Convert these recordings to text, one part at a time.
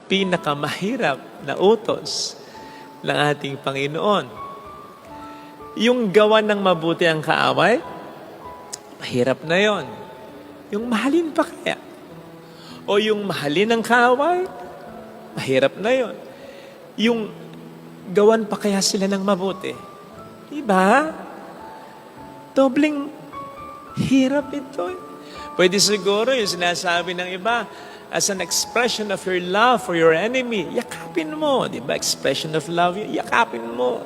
pinakamahirap na utos ng ating Panginoon. Yung gawa ng mabuti ang kaaway, mahirap na yon. Yung mahalin pa kaya? O yung mahalin ang kaaway, mahirap na yon. Yung gawan pa kaya sila ng mabuti? Diba? Dobling hirap ito. Pwede siguro yung sinasabi ng iba, as an expression of your love for your enemy, yakapin mo. Diba? Expression of love, yakapin mo.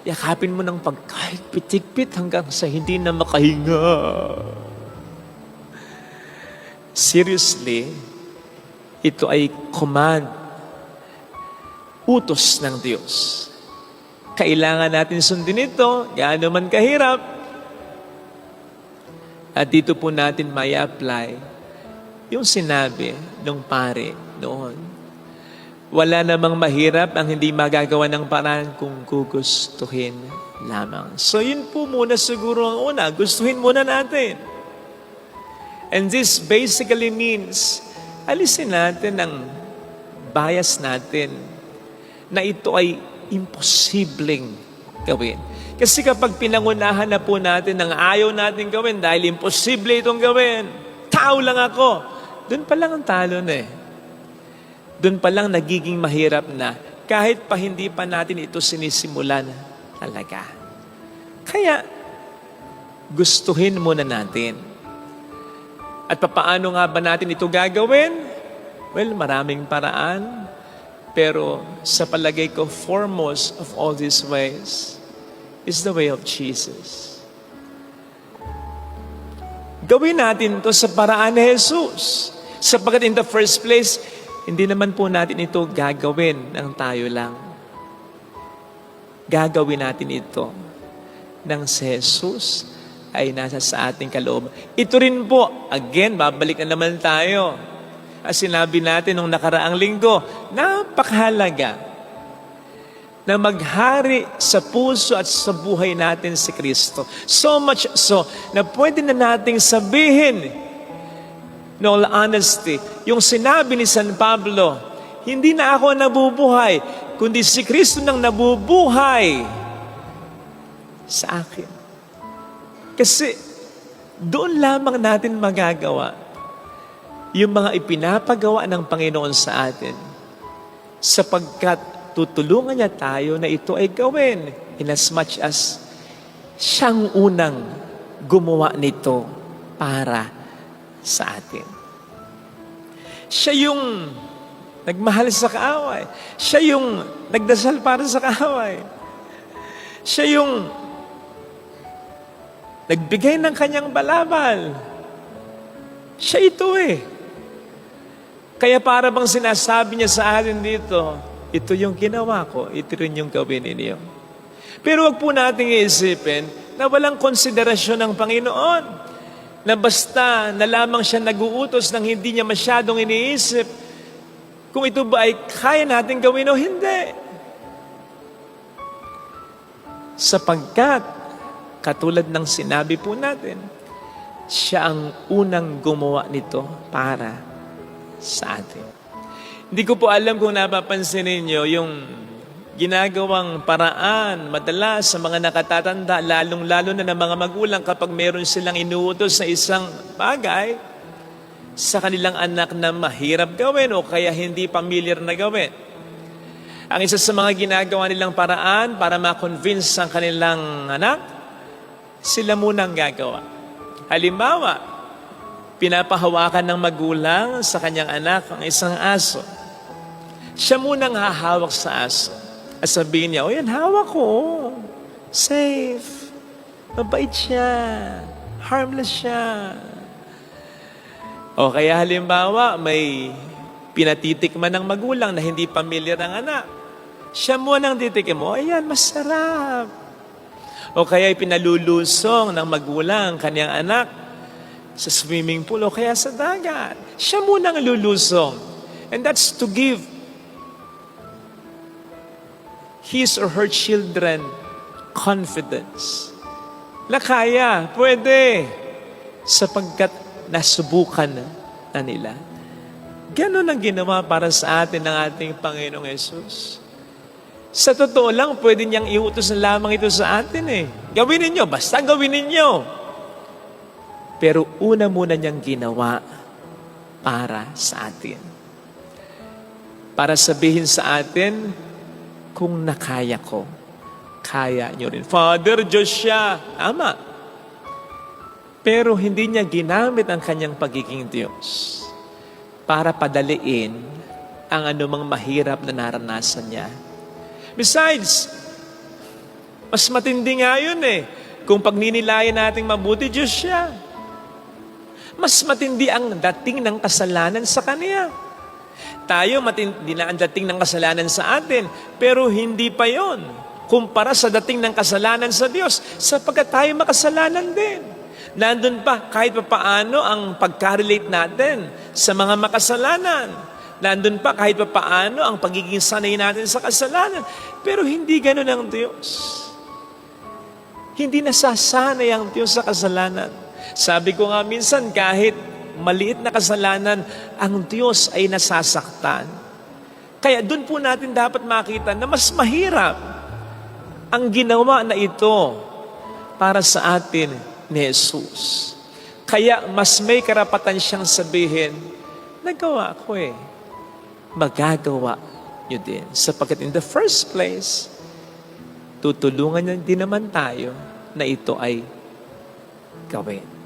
Yakapin mo ng kahit pitik-pit hanggang sa hindi na makahinga. Seriously, ito ay command, utos ng Diyos. Kailangan natin sundin ito, gaano man kahirap. At dito po natin may apply yung sinabi ng pare noon. Wala namang mahirap ang hindi magagawa ng paraan kung gugustuhin lamang. So yun po muna siguro ang una, gustuhin muna natin. And this basically means, alisin natin ang bias natin na ito ay imposibleng gawin. Kasi kapag pinangunahan na po natin ang ayaw natin gawin dahil imposible itong gawin, tao lang ako, doon pa lang ang talo na eh. Doon pa lang nagiging mahirap na kahit pa hindi pa natin ito sinisimulan talaga. Kaya, gustuhin muna natin. At papaano nga ba natin ito gagawin? Well, maraming paraan. Pero sa palagay ko, foremost of all these ways is the way of Jesus. Gawin natin ito sa paraan ni Jesus. Sapagkat in the first place, hindi naman po natin ito gagawin ng tayo lang. Gagawin natin ito ng si Jesus ay nasa sa ating kalooban. Ito rin po, again, babalik na naman tayo. As sinabi natin nung nakaraang linggo, napakahalaga na maghari sa puso at sa buhay natin si Kristo. So much so na pwede na nating sabihin, in all honesty, yung sinabi ni San Pablo, hindi na ako nabubuhay, kundi si Kristo nang nabubuhay sa akin. Kasi doon lamang natin magagawa yung mga ipinapagawa ng Panginoon sa atin sapagkat tutulungan niya tayo na ito ay gawin in as much as siyang unang gumawa nito para sa atin. Siya yung nagmahal sa kaaway. Siya yung nagdasal para sa kaaway. Siya yung nagbigay ng kanyang balabal. Siya ito eh. Kaya para bang sinasabi niya sa atin dito, ito yung ginawa ko, ito rin yung gawin ninyo. Pero wag po nating iisipin na walang konsiderasyon ng Panginoon. Na basta na lamang siya nag-uutos nang hindi niya masyadong iniisip kung ito ba ay kaya natin gawin o hindi. Sapagkat, katulad ng sinabi po natin, siya ang unang gumawa nito para sa atin. Hindi ko po alam kung napapansin ninyo yung ginagawang paraan madalas sa mga nakatatanda, lalong-lalo na ng mga magulang kapag meron silang inuutos na isang bagay sa kanilang anak na mahirap gawin o kaya hindi familiar na gawin. Ang isa sa mga ginagawa nilang paraan para ma-convince ang kanilang anak, sila munang gagawa. Halimbawa, pinapahawakan ng magulang sa kanyang anak ang isang aso. Siya munang hahawak sa aso. At sabihin niya, o yan, hawak ko. Safe. Mabait siya. Harmless siya. O kaya halimbawa, may pinatitikman ng magulang na hindi pamilyar ang anak. Siya munang titikim mo, ayan, masarap. O kaya pinalulusong ng magulang kanyang anak sa swimming pool o kaya sa dagat. Siya munang lulusong. And that's to give his or her children confidence. Na kaya, pwede, sapagkat nasubukan na nila. Ganon ang ginawa para sa atin ng ating Panginoong Yesus. Sa totoo lang, pwede niyang iutos na lamang ito sa atin eh. Gawin ninyo, basta gawin ninyo. Pero una muna niyang ginawa para sa atin. Para sabihin sa atin, kung nakaya ko, kaya nyo rin. Father, Diyos siya. Tama. Pero hindi niya ginamit ang kanyang pagiging Diyos para padaliin ang anumang mahirap na naranasan niya. Besides, mas matindi nga yun eh. Kung pagninilayan nating mabuti, Diyos siya. Mas matindi ang dating ng kasalanan sa Kanya. Tayo, matindi na ang dating ng kasalanan sa atin, pero hindi pa yon kumpara sa dating ng kasalanan sa Diyos, sapagkat tayo makasalanan din. Nandun pa kahit pa paano ang pagka-relate natin sa mga makasalanan. Nandun pa kahit pa paano ang pagiging sanay natin sa kasalanan. Pero hindi ganun ang Diyos. Hindi nasasanay ang Diyos sa kasalanan. Sabi ko nga minsan, kahit maliit na kasalanan, ang Diyos ay nasasaktan. Kaya dun po natin dapat makita na mas mahirap ang ginawa na ito para sa atin ni Jesus. Kaya mas may karapatan siyang sabihin, nagawa ko eh. Magagawa nyo din. Sapagkat in the first place, tutulungan niya din naman tayo na ito ay gawin.